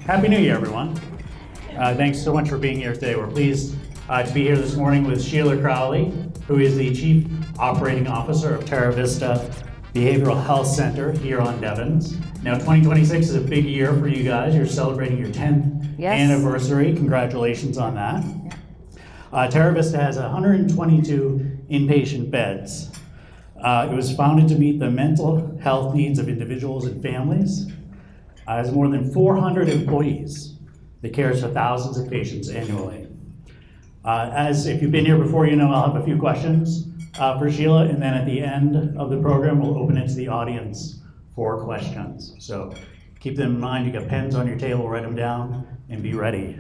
Happy New Year, everyone. Thanks so much for being here today. We're pleased to be here this morning with Sheila Crowley, who is the Chief Operating Officer of TaraVista Behavioral Health Center here on Devens. Now, 2026 is a big year for you guys. You're celebrating your 10th anniversary. Congratulations on that. TaraVista has 122 inpatient beds. It was founded to meet the mental health needs of individuals and families. It has more than 400 employees that cares for thousands of patients annually. As if you've been here before, you know I'll have a few questions for Sheila, and then at the end of the program, we'll open it to the audience for questions. So keep them in mind. You got pens on your table, write them down, and be ready.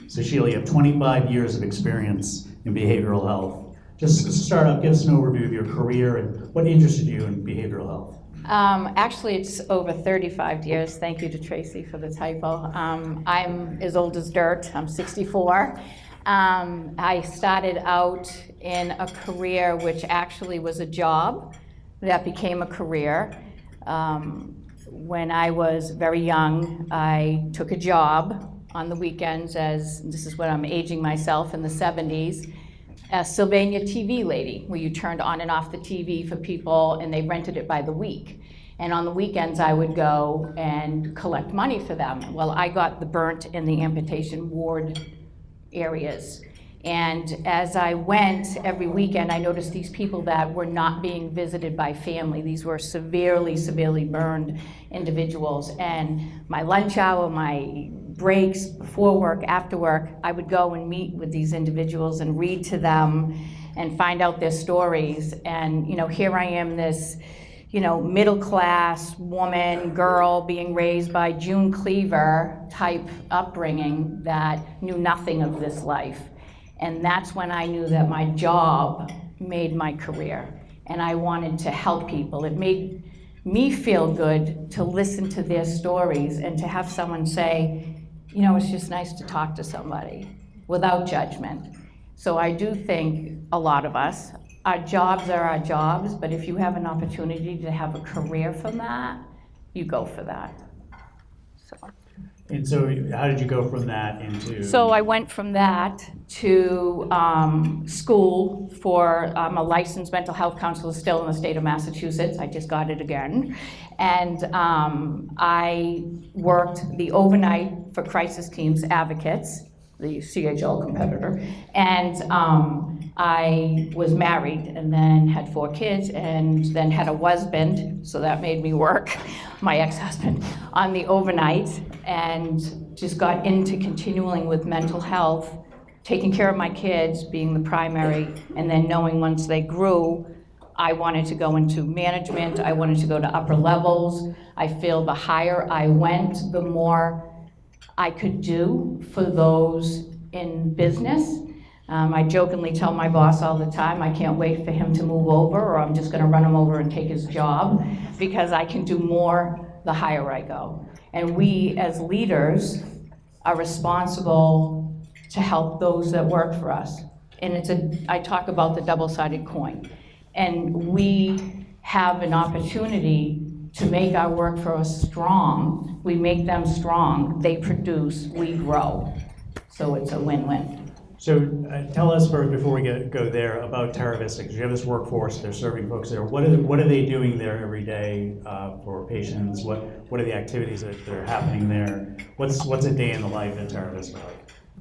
So Sheila, you have 25 years of experience in behavioral health. Just to start off, give us an overview of your career and what interested you in behavioral health. Actually, it's over 35 years. Thank you to Tracy for the typo. I'm as old as dirt. I'm 64. I started out in a career which actually was a job that became a career. When I was very young, I took a job on the weekends as, this is when I'm aging myself, in the 70s, a Sylvania TV lady, where you turned on and off the TV for people and they rented it by the week. And on the weekends I would go and collect money for them. Well, I got the burnt and the amputation ward areas. And as I went every weekend, I noticed these people that were not being visited by family. These were severely, severely burned individuals. And my lunch hour, my breaks, before work, after work, I would go and meet with these individuals and read to them and find out their stories. And here I am, this middle class woman, girl, being raised by June Cleaver type upbringing that knew nothing of this life. And that's when I knew that my job made my career, and I wanted to help people. It made me feel good to listen to their stories and to have someone say, it's just nice to talk to somebody without judgment. So I do think a lot of us, our jobs are our jobs, but if you have an opportunity to have a career from that, you go for that. And so how did you go from that into? So I went from that to school for, I'm a licensed mental health counselor still in the state of Massachusetts. I just got it again. And I worked the overnight for crisis teams advocates, the CHO competitor. And I was married and then had 4 kids and then had a husband, so that made me work, my ex-husband, on the overnight, and just got into continuing with mental health, taking care of my kids, being the primary, and then knowing once they grew, I wanted to go into management, I wanted to go to upper levels. I feel the higher I went, the more I could do for those in business. I jokingly tell my boss all the time, I can't wait for him to move over, or I'm just gonna run him over and take his job, because I can do more the higher I go. And we as leaders are responsible to help those that work for us. And I talk about the double-sided coin. And we have an opportunity to make our workforce strong. We make them strong, they produce, we grow. So it's a win-win. So tell us first, before we go there, about TaraVista, because you have this workforce, they're serving folks there. What are they doing there every day for patients? What are the activities that are happening there? What's a day in the life at TaraVista?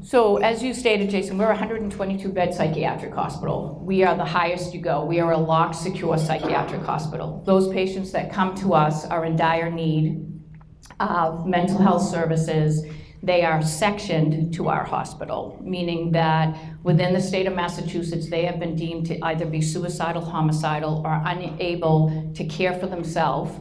So as you stated, Jason, we're a 122-bed psychiatric hospital. We are the highest you go. We are a locked, secure psychiatric hospital. Those patients that come to us are in dire need of mental health services. They are sectioned to our hospital, meaning that within the state of Massachusetts, they have been deemed to either be suicidal, homicidal, or unable to care for themselves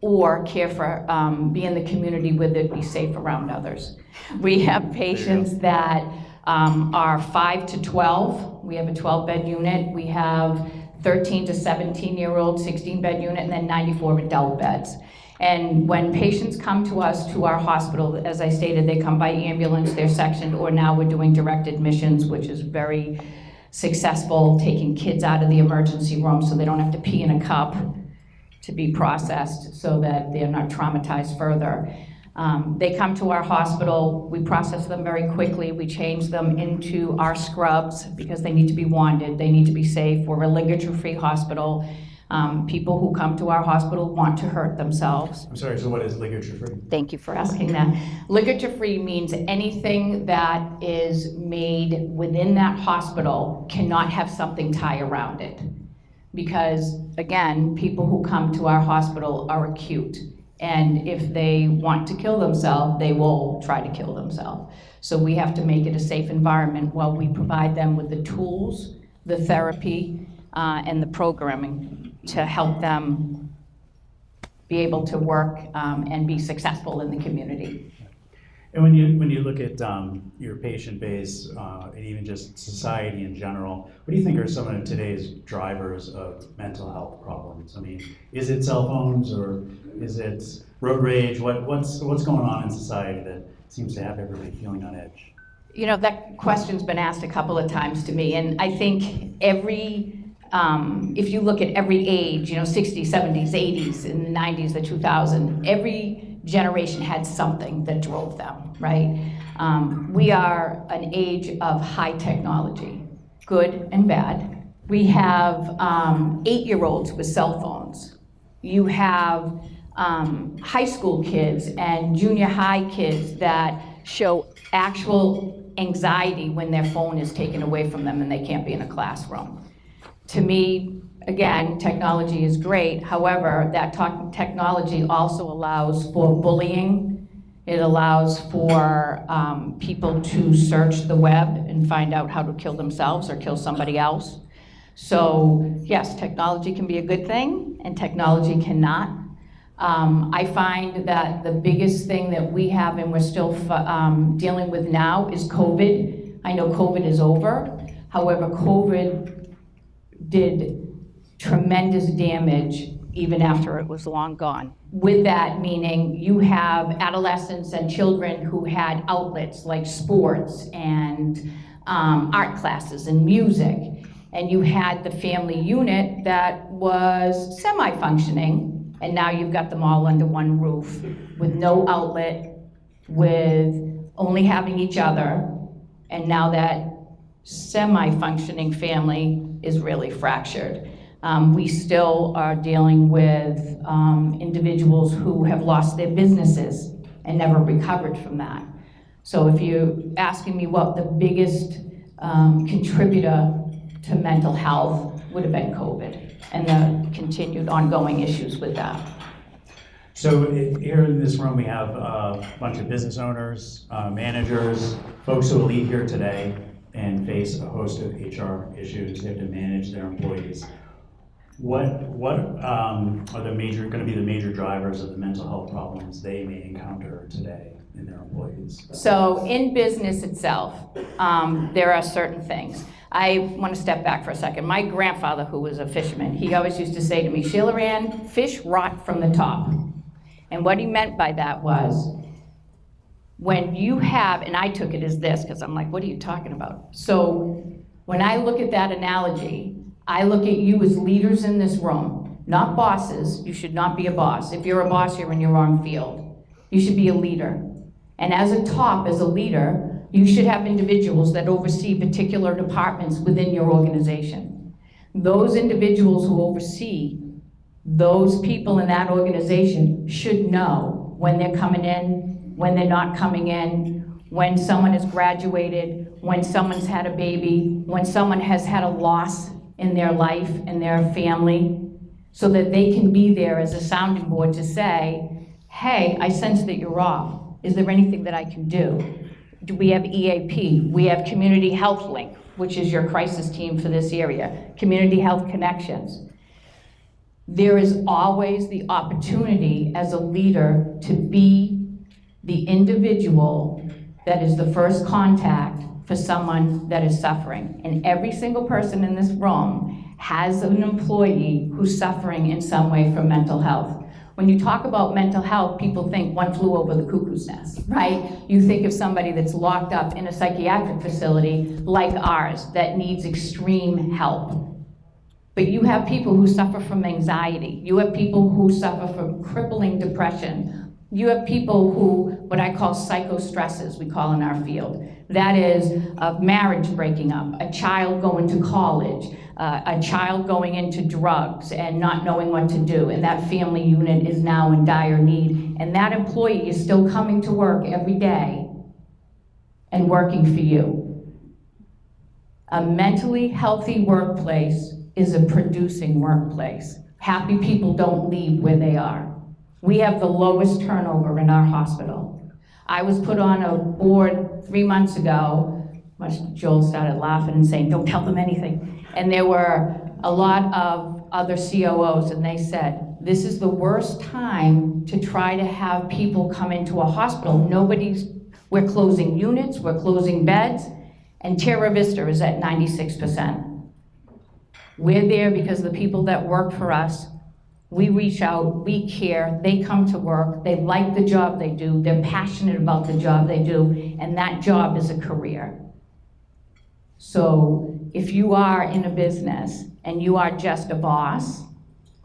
or care for, be in the community where they'd be safe around others. We have patients that are 5 to 12. We have a 12-bed unit. We have 13 to 17-year-old 16-bed unit, and then 94 adult beds. And when patients come to us, to our hospital, as I stated, they come by ambulance, they're sectioned, or now we're doing direct admissions, which is very successful, taking kids out of the emergency room so they don't have to pee in a cup to be processed so that they're not traumatized further. They come to our hospital, we process them very quickly, we change them into our scrubs because they need to be wanded, they need to be safe. We're a ligature-free hospital. People who come to our hospital want to hurt themselves. I'm sorry, so what is ligature-free? Thank you for asking that. Ligature-free means anything that is made within that hospital cannot have something tie around it. Because, again, people who come to our hospital are acute. And if they want to kill themselves, they will try to kill themselves. So we have to make it a safe environment while we provide them with the tools, the therapy, and the programming to help them be able to work and be successful in the community. And when you look at your patient base and even just society in general, what do you think are some of today's drivers of mental health problems? I mean, is it cell phones or is it road rage? What's going on in society that seems to have everybody feeling on edge? You know, that question's been asked a couple of times to me, and I think if you look at every age, 60s, 70s, 80s, in the 90s, the 2000s, every generation had something that drove them, right? We are an age of high technology, good and bad. We have 8-year-olds with cell phones. You have high school kids and junior high kids that show actual anxiety when their phone is taken away from them and they can't be in a classroom. To me, again, technology is great. However, that technology also allows for bullying. It allows for people to search the web and find out how to kill themselves or kill somebody else. So yes, technology can be a good thing and technology cannot. I find that the biggest thing that we have and we're still dealing with now is COVID. I know COVID is over. However, COVID did tremendous damage even after it was long gone. With that meaning you have adolescents and children who had outlets like sports and art classes and music, and you had the family unit that was semi-functioning, and now you've got them all under one roof with no outlet, with only having each other, and now that semi-functioning family is really fractured. We still are dealing with individuals who have lost their businesses and never recovered from that. So if you're asking me what the biggest contributor to mental health would have been COVID and the continued ongoing issues with that. So here in this room we have a bunch of business owners, managers, folks who will leave here today and face a host of HR issues. They have to manage their employees. What are going to be the major drivers of the mental health problems they may encounter today in their employees? So in business itself, there are certain things. I want to step back for a second. My grandfather, who was a fisherman, he always used to say to me, "Sheila Ann, fish rot from the top." And what he meant by that was, when you have, and I took it as this, because I'm like, what are you talking about? So when I look at that analogy, I look at you as leaders in this room, not bosses. You should not be a boss. If you're a boss, you're in your wrong field. You should be a leader. And as a leader, you should have individuals that oversee particular departments within your organization. Those individuals who oversee those people in that organization should know when they're coming in, when they're not coming in, when someone has graduated, when someone's had a baby, when someone has had a loss in their life and their family, so that they can be there as a sounding board to say, "Hey, I sense that you're off. Is there anything that I can do?" Do we have EAP? We have Community Health Link, which is your crisis team for this area. Community Health Connections. There is always the opportunity as a leader to be the individual that is the first contact for someone that is suffering. And every single person in this room has an employee who's suffering in some way from mental health. When you talk about mental health, people think one flew over the cuckoo's nest, right? You think of somebody that's locked up in a psychiatric facility like ours that needs extreme help. But you have people who suffer from anxiety. You have people who suffer from crippling depression, You have people who, what I call psycho-stresses, we call in our field. That is a marriage breaking up, a child going to college, a child going into drugs and not knowing what to do, and that family unit is now in dire need, and that employee is still coming to work every day and working for you. A mentally healthy workplace is a producing workplace. Happy people don't leave where they are. We have the lowest turnover in our hospital. I was put on a board 3 months ago. Joel started laughing and saying, don't tell them anything. And there were a lot of other COOs, and they said, this is the worst time to try to have people come into a hospital. We're closing units, we're closing beds, and TaraVista is at 96%. We're there because the people that work for us, we reach out, we care, they come to work, they like the job they do, they're passionate about the job they do, and that job is a career. So if you are in a business and you are just a boss,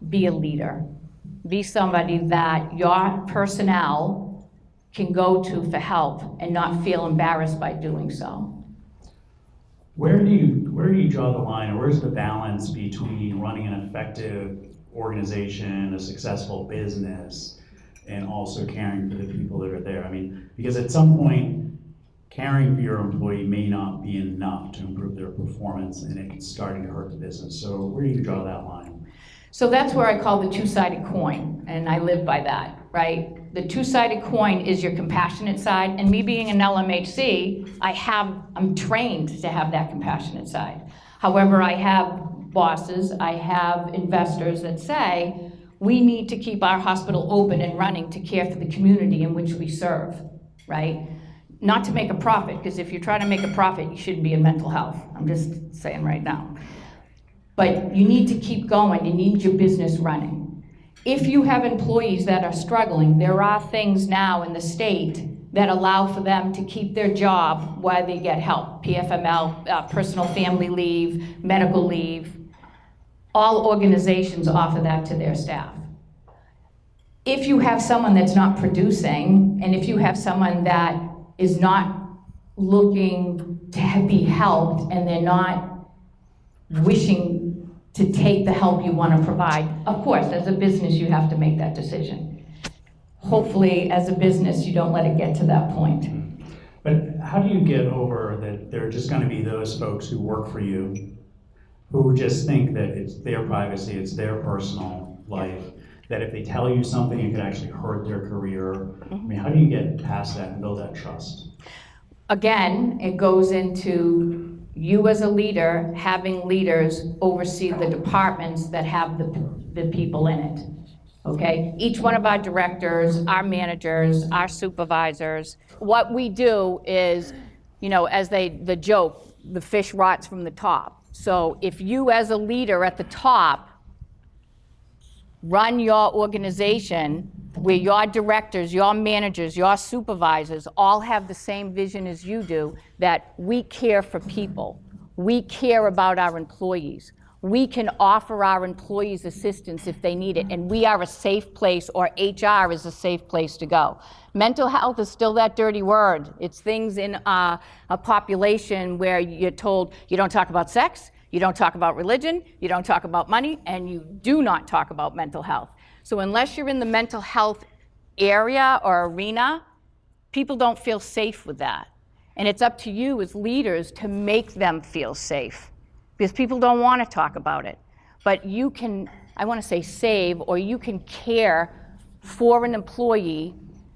be a leader. Be somebody that your personnel can go to for help and not feel embarrassed by doing so. Where do you draw the line, or where's the balance between running an effective organization, a successful business, and also caring for the people that are there? I mean, because at some point, caring for your employee may not be enough to improve their performance, and it's starting to hurt the business. So where do you draw that line? So that's where I call the two-sided coin, and I live by that, right? The two-sided coin is your compassionate side, and me being an LMHC, I'm trained to have that compassionate side. However, I have bosses, I have investors that say, we need to keep our hospital open and running to care for the community in which we serve, right? Not to make a profit, because if you're trying to make a profit, you shouldn't be in mental health. I'm just saying right now. But you need to keep going, you need your business running. If you have employees that are struggling, there are things now in the state that allow for them to keep their job while they get help. PFML, personal family leave, medical leave. All organizations offer that to their staff. If you have someone that's not producing, and if you have someone that is not looking to be helped, and they're not wishing to take the help you want to provide, of course, as a business, you have to make that decision. Hopefully, as a business, you don't let it get to that point. But how do you get over that there are just going to be those folks who work for you who just think that it's their privacy, it's their personal life, that if they tell you something, it could actually hurt their career? I mean, how do you get past that and build that trust? Again, it goes into you as a leader having leaders oversee the departments that have the people in it. Okay, each one of our directors, our managers, our supervisors, what we do is, as the joke, the fish rots from the top. So if you as a leader at the top run your organization where your directors, your managers, your supervisors all have the same vision as you do, that we care for people, we care about our employees. We can offer our employees assistance if they need it, and we are a safe place, or HR is a safe place to go. Mental health is still that dirty word. It's things in a population where you're told you don't talk about sex, you don't talk about religion, you don't talk about money, and you do not talk about mental health. So unless you're in the mental health area or arena, people don't feel safe with that. And it's up to you as leaders to make them feel safe, because people don't want to talk about it. But you can, I want to say save, or you can care for an employee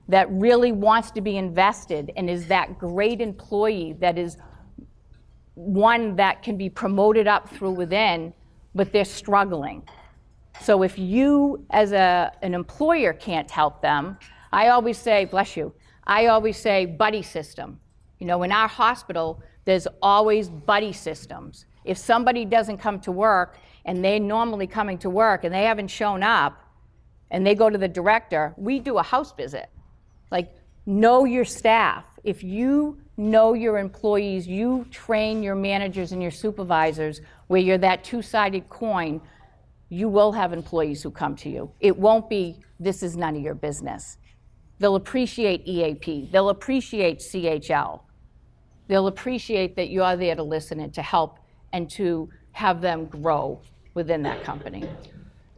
that really wants to be invested and is that great employee that is one that can be promoted up through within, but they're struggling. So if you as an employer can't help them, I always say, bless you, I always say buddy system. In our hospital, there's always buddy systems. If somebody doesn't come to work and they're normally coming to work and they haven't shown up and they go to the director, we do a house visit. Like, know your staff. If you know your employees, you train your managers and your supervisors where you're that two-sided coin, you will have employees who come to you. It won't be, this is none of your business. They'll appreciate EAP. They'll appreciate CHL. They'll appreciate that you're there to listen and to help and to have them grow within that company.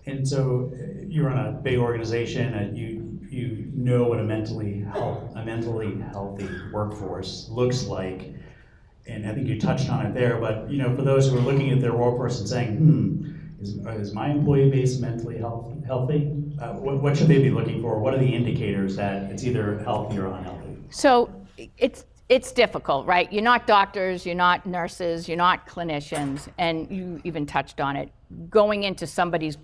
And so you run a big organization, and you know what a mentally healthy workforce looks like. And I think you touched on it there, but for those who are looking at their workforce and saying, is my employee base mentally healthy? What should they be looking for? What are the indicators that it's either healthy or unhealthy? So it's difficult, right? You're not doctors, you're not nurses, you're not clinicians, and you even touched on it. Going into somebody's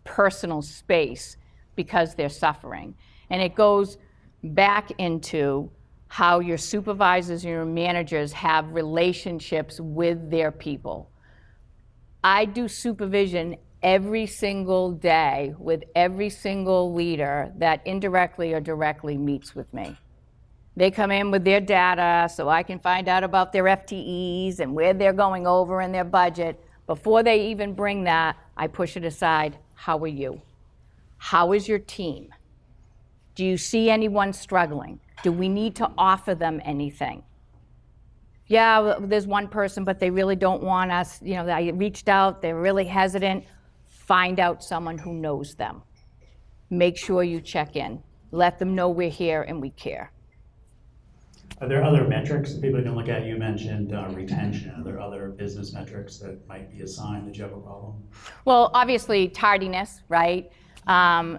personal space because they're suffering. And it goes back into how your supervisors and your managers have relationships with their people. I do supervision every single day with every single leader that indirectly or directly meets with me. They come in with their data so I can find out about their FTEs and where they're going over in their budget. Before they even bring that, I push it aside. How are you? How is your team? Do you see anyone struggling? Do we need to offer them anything? Yeah, there's one person, but they really don't want us. I reached out, they're really hesitant. Find out someone who knows them. Make sure you check in. Let them know we're here and we care. Are there other metrics that people can look at? You mentioned retention. Are there other business metrics that might be a sign that you have a problem? Well, obviously tardiness, right?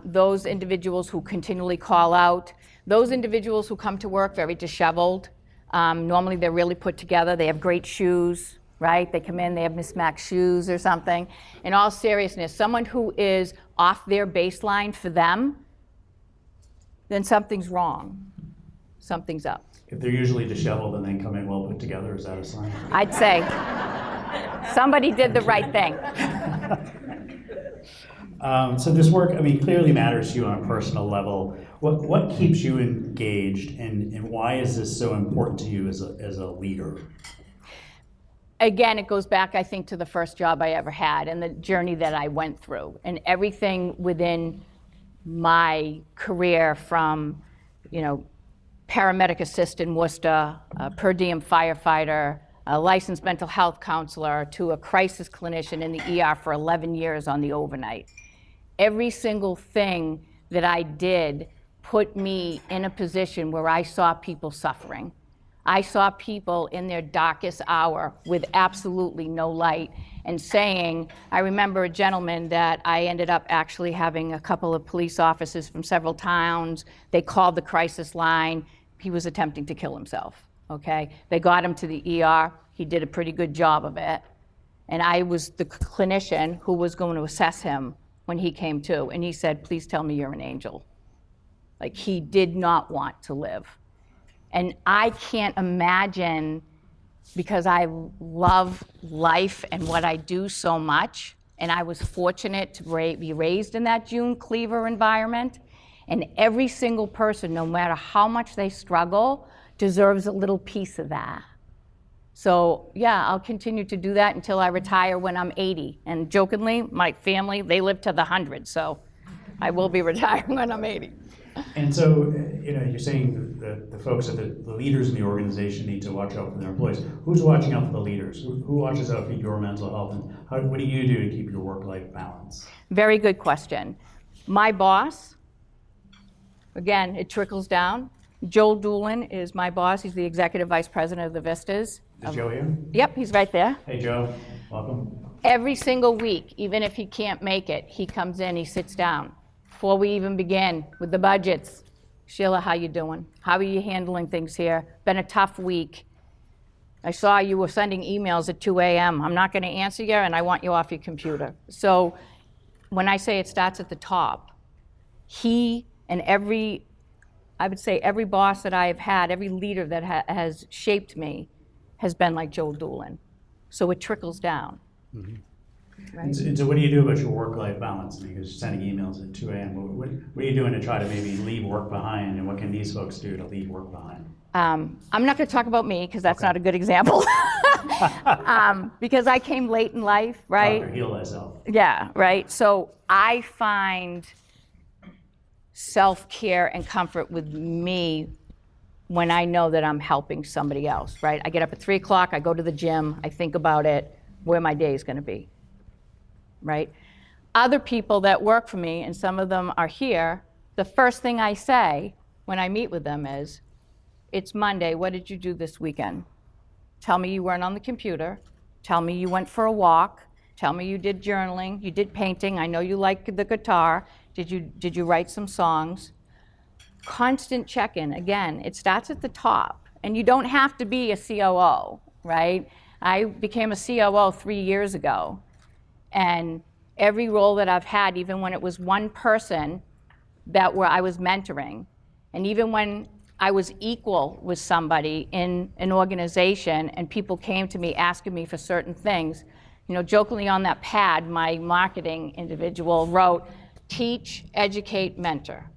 Those individuals who continually call out, those individuals who come to work very disheveled. Normally they're really put together. They have great shoes, right? They come in, they have mismatched shoes or something. In all seriousness, someone who is off their baseline for them, then something's wrong. Something's up. If they're usually disheveled and then come in well put together, is that a sign? I'd say somebody did the right thing. So this work, clearly matters to you on a personal level. What keeps you engaged, and why is this so important to you as a leader? Again, it goes back, I think, to the first job I ever had and the journey that I went through, and everything within my career from, paramedic assistant in Worcester, a per diem firefighter, a licensed mental health counselor, to a crisis clinician in the ER for 11 years on the overnight. Every single thing that I did put me in a position where I saw people suffering. I saw people in their darkest hour with absolutely no light and saying, I remember a gentleman that I ended up actually having a couple of police officers from several towns. They called the crisis line. He was attempting to kill himself, okay? They got him to the ER. He did a pretty good job of it. And I was the clinician who was going to assess him when he came to. And he said, please tell me you're an angel. Like, he did not want to live. And I can't imagine, because I love life and what I do so much, and I was fortunate to be raised in that June Cleaver environment, and every single person, no matter how much they struggle, deserves a little piece of that. So yeah, I'll continue to do that until I retire when I'm 80. And jokingly, my family, they live to the 100, so I will be retiring when I'm 80. And so, you're saying that the folks, the leaders in the organization need to watch out for their employees. Who's watching out for the leaders? Who watches out for your mental health? And what do you do to keep your work-life balance? Very good question. My boss, again, it trickles down. Joel Doolin is my boss. He's the executive vice president of the Vistas. Is Joe here? Yep, he's right there. Hey, Joe. Welcome. Every single week, even if he can't make it, he comes in, he sits down. Before we even begin with the budgets, Sheila, how you doing? How are you handling things here? Been a tough week. I saw you were sending emails at 2 a.m. I'm not going to answer you, and I want you off your computer. So when I say it starts at the top, he and I would say every boss that I have had, every leader that has shaped me has been like Joel Doolin. So it trickles down. Mm-hmm. Right? And so what do you do about your work-life balance? Because you're sending emails at 2 a.m. What are you doing to try to maybe leave work behind, and what can these folks do to leave work behind? I'm not going to talk about me because that's not a good example. Because I came late in life, right? Dr. Heal thyself. Yeah, right. So I find self-care and comfort with me when I know that I'm helping somebody else, right? I get up at 3 o'clock, I go to the gym, I think about it, where my day is gonna be, right? Other people that work for me, and some of them are here, the first thing I say when I meet with them is, it's Monday, what did you do this weekend? Tell me you weren't on the computer, tell me you went for a walk, tell me you did journaling, you did painting, I know you like the guitar, did you write some songs? Constant check-in. Again, it starts at the top, and you don't have to be a COO, right? I became a COO 3 years ago, and every role that I've had, even when it was one person I was mentoring, and even when I was equal with somebody in an organization and people came to me asking me for certain things, jokingly on that pad, my marketing individual wrote, teach, educate, mentor.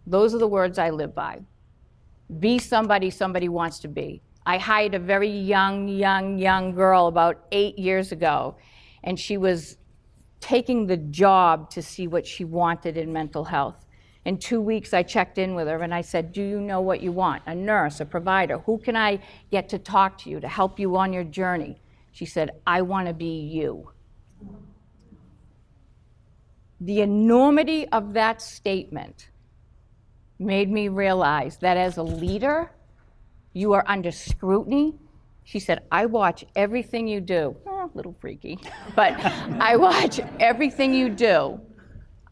Those are the words I live by. Be somebody wants to be. I hired a very young girl about 8 years ago, and she was taking the job to see what she wanted in mental health. In 2 weeks, I checked in with her and I said, do you know what you want? A nurse, a provider, who can I get to talk to you to help you on your journey? She said, I want to be you. The enormity of that statement made me realize that as a leader, you are under scrutiny. She said, I watch everything you do. A little freaky, but I watch everything you do.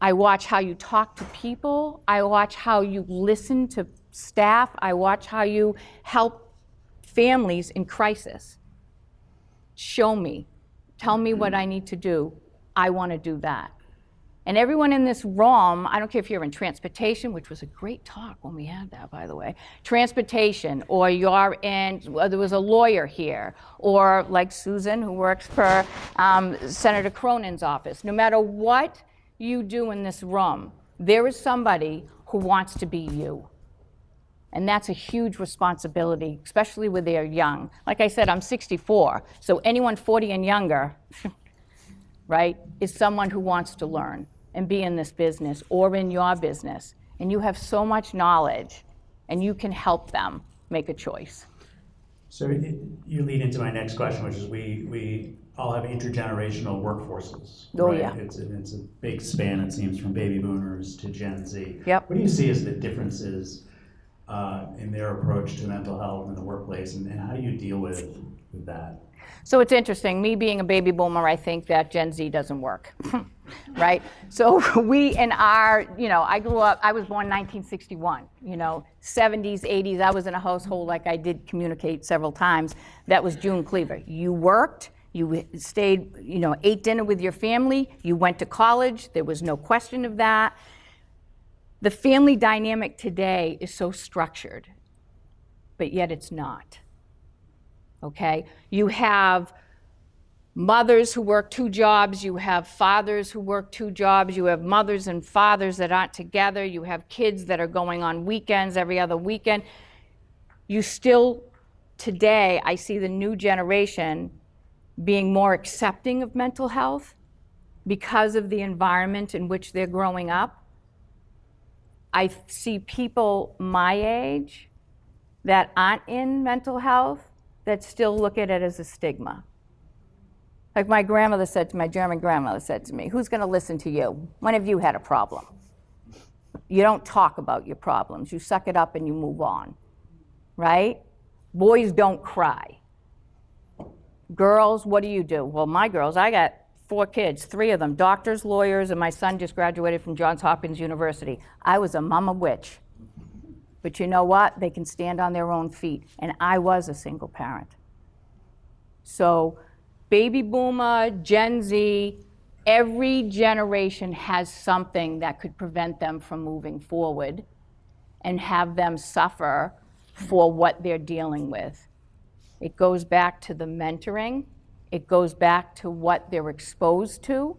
I watch how you talk to people. I watch how you listen to staff. I watch how you help families in crisis. Show me. Tell me what I need to do. I want to do that. And everyone in this room, I don't care if you're in transportation, which was a great talk when we had that, by the way, transportation, or you're in, there was a lawyer here, or like Susan, who works for Senator Cronin's office. No matter what you do in this room, there is somebody who wants to be you. And that's a huge responsibility, especially when they're young. Like I said, I'm 64, so anyone 40 and younger, right, is someone who wants to learn and be in this business or in your business. And you have so much knowledge, and you can help them make a choice. So you lead into my next question, which is we all have intergenerational workforces. Oh, right? yeah. It's a big span, it seems, from baby boomers to Gen Z. Yep. What do you see as the differences in their approach to mental health in the workplace, and how do you deal with that? So it's interesting, me being a baby boomer, I think that Gen Z doesn't work, right? So we in our, I grew up, I was born 1961, 70s, 80s, I was in a household, like I did communicate several times, that was June Cleaver. You worked, you stayed, ate dinner with your family, you went to college, there was no question of that. The family dynamic today is so structured, but yet it's not. Okay, you have mothers who work 2 jobs, you have fathers who work 2 jobs, you have mothers and fathers that aren't together, you have kids that are going on weekends every other weekend. You still, today, I see the new generation being more accepting of mental health because of the environment in which they're growing up. I see people my age that aren't in mental health that still look at it as a stigma. Like my grandmother said to my German grandmother said to me, who's going to listen to you? When have you had a problem? You don't talk about your problems. You suck it up and you move on, right? Boys don't cry. Girls, what do? Well, my girls, I got 4 kids, 3 of them, doctors, lawyers, and my son just graduated from Johns Hopkins University. I was a mama witch. But you know what? They can stand on their own feet. And I was a single parent. So baby boomer, Gen Z, every generation has something that could prevent them from moving forward and have them suffer for what they're dealing with. It goes back to the mentoring. It goes back to what they're exposed to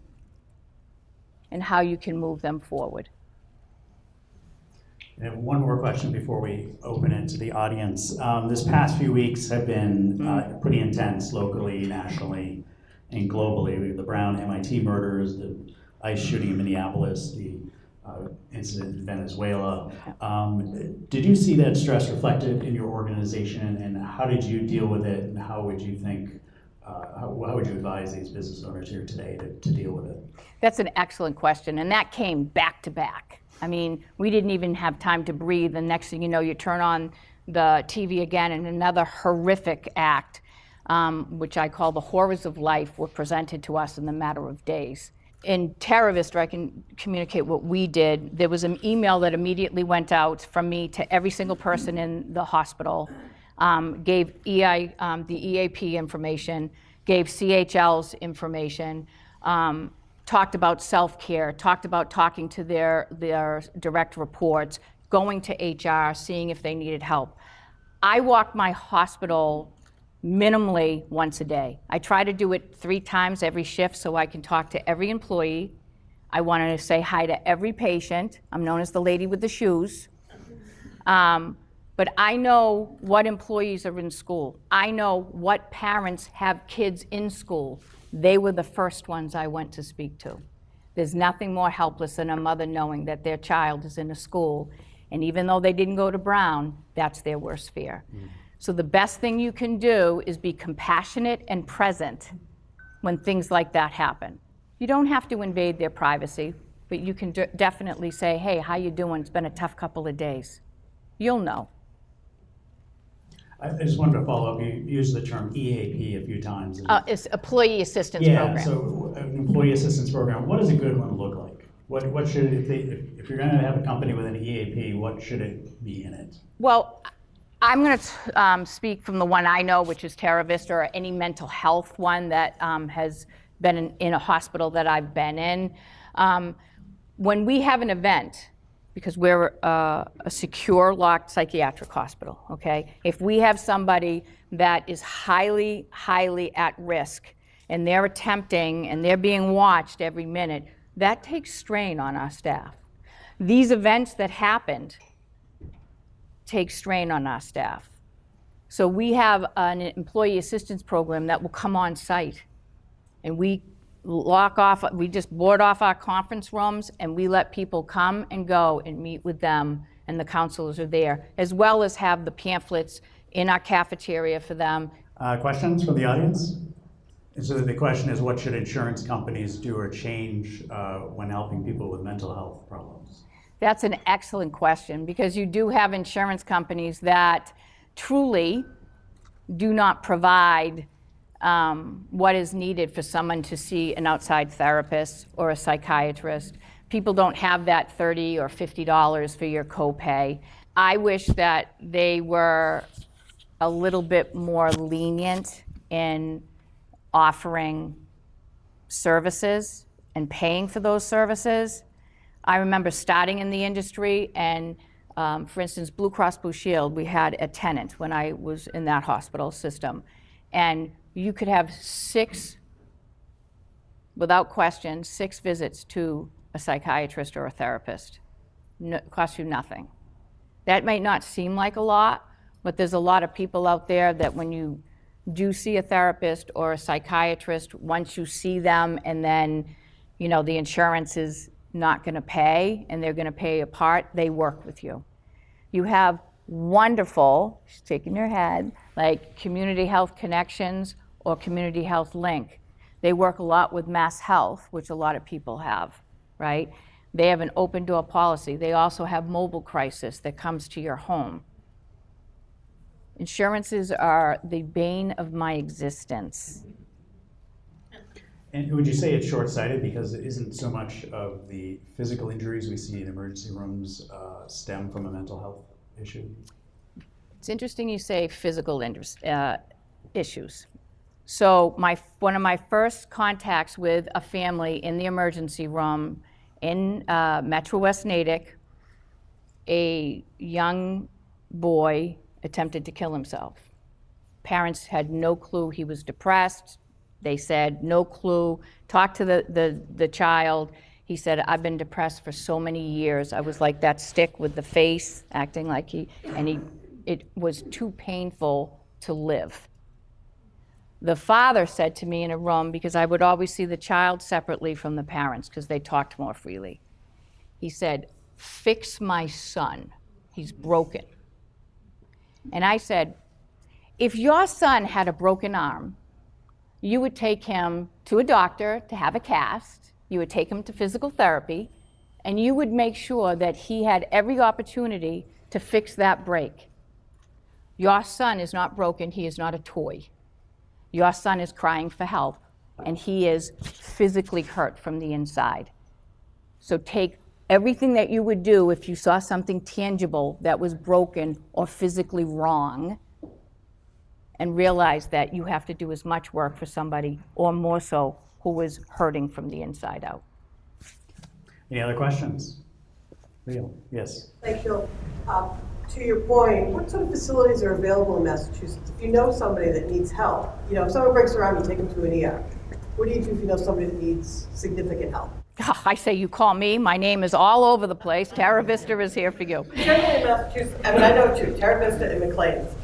and how you can move them forward. I have one more question before we open it to the audience. This past few weeks have been pretty intense locally, nationally, and globally. We have the Brown MIT murders, the ICE shooting in Minneapolis, the incident in Venezuela. Did you see that stress reflected in your organization, and how did you deal with it, and how would you think, how would you advise these business owners here today to deal with it? That's an excellent question, and that came back to back. I mean, we didn't even have time to breathe, and next thing you know, you turn on the TV again, and another horrific act, which I call the horrors of life, were presented to us in the matter of days. In TaraVista, I can communicate what we did. There was an email that immediately went out from me to every single person in the hospital, gave the EAP information, gave CHL's information, talked about self-care, talked about talking to their direct reports, going to HR, seeing if they needed help. I walk my hospital minimally once a day. I try to do it 3 times every shift so I can talk to every employee. I want to say hi to every patient. I'm known as the lady with the shoes. But I know what employees are in school. I know what parents have kids in school. They were the first ones I went to speak to. There's nothing more helpless than a mother knowing that their child is in a school, and even though they didn't go to Brown, that's their worst fear. So the best thing you can do is be compassionate and present when things like that happen. You don't have to invade their privacy, but you can definitely say, hey, how you doing? It's been a tough couple of days. You'll know. I just wanted to follow up. You used the term EAP a few times. It's Employee Assistance Program. Yeah, so an Employee Assistance Program, what does a good one look like? What should it, if you're going to have a company with an EAP, what should it be in it? Well, I'm going to speak from the one I know, which is TaraVista, or any mental health one that has been in a hospital that I've been in. When we have an event, because we're a secure, locked psychiatric hospital, okay? If we have somebody that is highly, highly at risk, and they're attempting, and they're being watched every minute, that takes strain on our staff. These events that happened take strain on our staff. So we have an employee assistance program that will come on site, and we just board off our conference rooms, and we let people come and go and meet with them, and the counselors are there, as well as have the pamphlets in our cafeteria for them. Questions from the audience? And so the question is, what should insurance companies do or change when helping people with mental health problems? That's an excellent question, because you do have insurance companies that truly do not provide what is needed for someone to see an outside therapist or a psychiatrist. People don't have that $30 or $50 for your copay. I wish that they were a little bit more lenient in offering services and paying for those services. I remember starting in the industry, and for instance, Blue Cross Blue Shield, we had a tenant when I was in that hospital system, and you could have 6, without question, 6 visits to a psychiatrist or a therapist. It costs you nothing. That may not seem like a lot, but there's a lot of people out there that when you do see a therapist or a psychiatrist, once you see them and then, you know, the insurance is not going to pay and they're going to pay a part, they work with you. You have wonderful, she's shaking her head, like Community Health Connections or Community Health Link. They work a lot with Mass Health, which a lot of people have, right? They have an open door policy. They also have mobile crisis that comes to your home. Insurances are the bane of my existence. And would you say it's short-sighted because it isn't so much of the physical injuries we see in emergency rooms stem from a mental health issue? It's interesting you say physical issues. So one of my first contacts with a family in the emergency room in Metro West Natick, a young boy attempted to kill himself. Parents had no clue he was depressed. They said, no clue. Talked to the child. He said, I've been depressed for so many years. I was like that stick with the face, acting like it was too painful to live. The father said to me in a room, because I would always see the child separately from the parents because they talked more freely. He said, "Fix my son. He's broken." And I said, if your son had a broken arm, you would take him to a doctor to have a cast, you would take him to physical therapy, and you would make sure that he had every opportunity to fix that break. Your son is not broken, he is not a toy. Your son is crying for help, and he is physically hurt from the inside. So take everything that you would do if you saw something tangible that was broken or physically wrong, and realize that you have to do as much work for somebody, or more so, who is hurting from the inside out. Any other questions? Real? Yes. Thanks, Sheila. To your point, what sort of facilities are available in Massachusetts? If you know somebody that needs help, if someone breaks their arm, you take them to an ER. What do you do if you know somebody that needs significant help? I say you call me. My name is all over the place. TaraVista is here for you. Generally in Massachusetts, I know two, TaraVista and McLean's.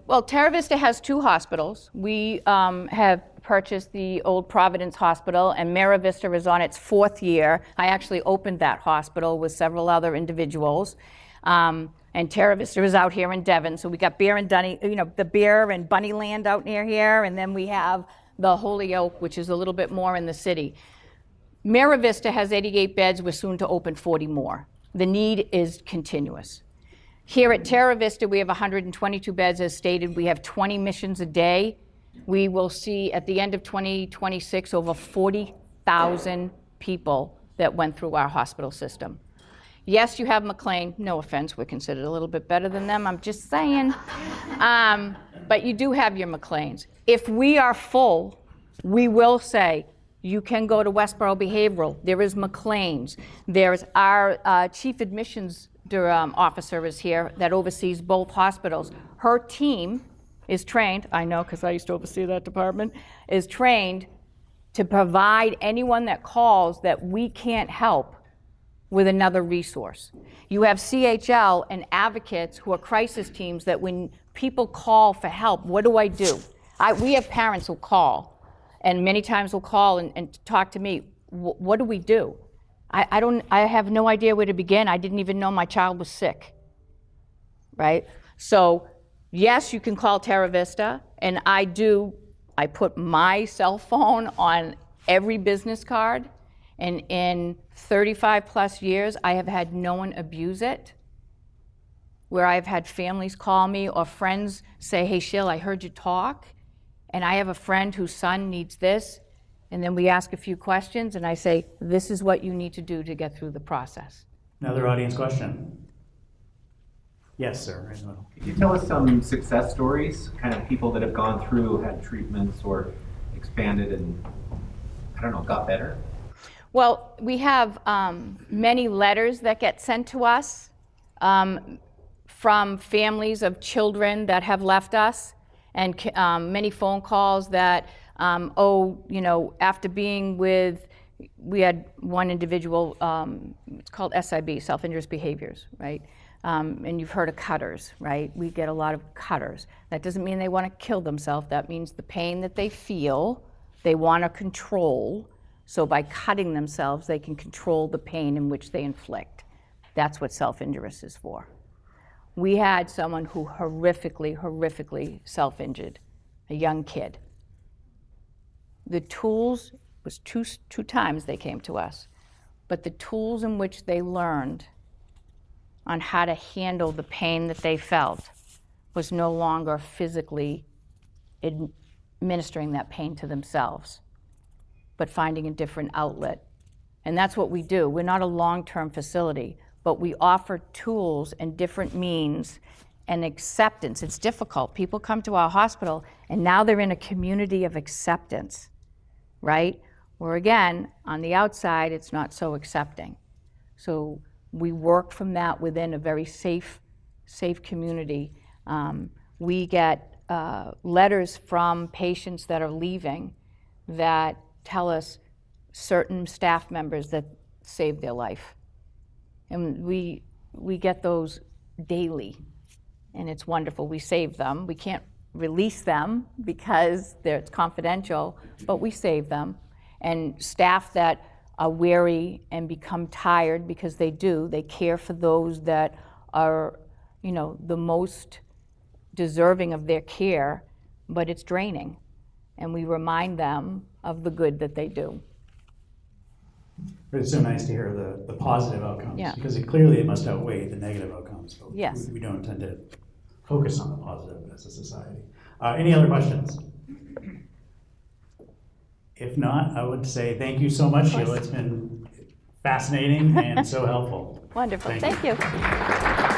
Well, TaraVista has two hospitals. We have purchased the old Providence Hospital, and Marriott Vista is on its 4th year. I actually opened that hospital with several other individuals. And TaraVista is out here in Devon. So we got Beer and Dunny, the Beer and Bunnyland out near here, and then we have the Holyoke, which is a little bit more in the city. Marriott Vista has 88 beds. We're soon to open 40 more. The need is continuous. Here at TaraVista, we have 122 beds, as stated. We have 20 missions a day. We will see, at the end of 2026, over 40,000 people that went through our hospital system. Yes, you have McLean. No offense, we're considered a little bit better than them. I'm just saying. But you do have your McLeans. If we are full, we will say, you can go to Westboro Behavioral. There is McLean's. There's our chief admissions officer is here that oversees both hospitals. Her team is trained, I know because I used to oversee that department, is trained to provide anyone that calls that we can't help with another resource. You have CHL and advocates who are crisis teams that when people call for help, what do? We have parents who call, and many times will call and talk to me, what do we do? I have no idea where to begin. I didn't even know my child was sick, right? So yes, you can call TaraVista, and I put my cell phone on every business card, and in 35 plus years, I have had no one abuse it, where I've had families call me or friends say, hey, Sheila, I heard you talk, and I have a friend whose son needs this. And then we ask a few questions, and I say, this is what you need to do to get through the process. Another audience question? Yes, sir. Right in the middle. Could you tell us some success stories, kind of people that have gone through, had treatments, or expanded and, got better? Well, we have many letters that get sent to us from families of children that have left us, and many phone calls that, after being with, we had one individual, it's called SIB, self-injurious behaviors, right? And you've heard of cutters, right? We get a lot of cutters. That doesn't mean they want to kill themselves. That means the pain that they feel, they want to control. So by cutting themselves, they can control the pain in which they inflict. That's what self-injurious is for. We had someone who horrifically self-injured, a young kid. The tools, was two times they came to us, but the tools in which they learned on how to handle the pain that they felt was no longer physically administering that pain to themselves, but finding a different outlet. And that's what we do. We're not a long-term facility, but we offer tools and different means and acceptance. It's difficult. People come to our hospital, and now they're in a community of acceptance, right? Where again, on the outside, it's not so accepting. So we work from that within a very safe community. We get letters from patients that are leaving that tell us certain staff members that saved their life. And we get those daily, and it's wonderful. We save them. We can't release them because it's confidential, but we save them. And staff that are weary and become tired, because they do. They care for those that are, the most deserving of their care, but it's draining. And we remind them of the good that they do. But it's so nice to hear the positive outcomes, Yeah. because clearly it must outweigh the negative outcomes. But Yes. we don't tend to focus on the positive as a society. Any other questions? If not, I would say thank you so much, Sheila. It's been fascinating and so helpful. Wonderful. Thank Thank you.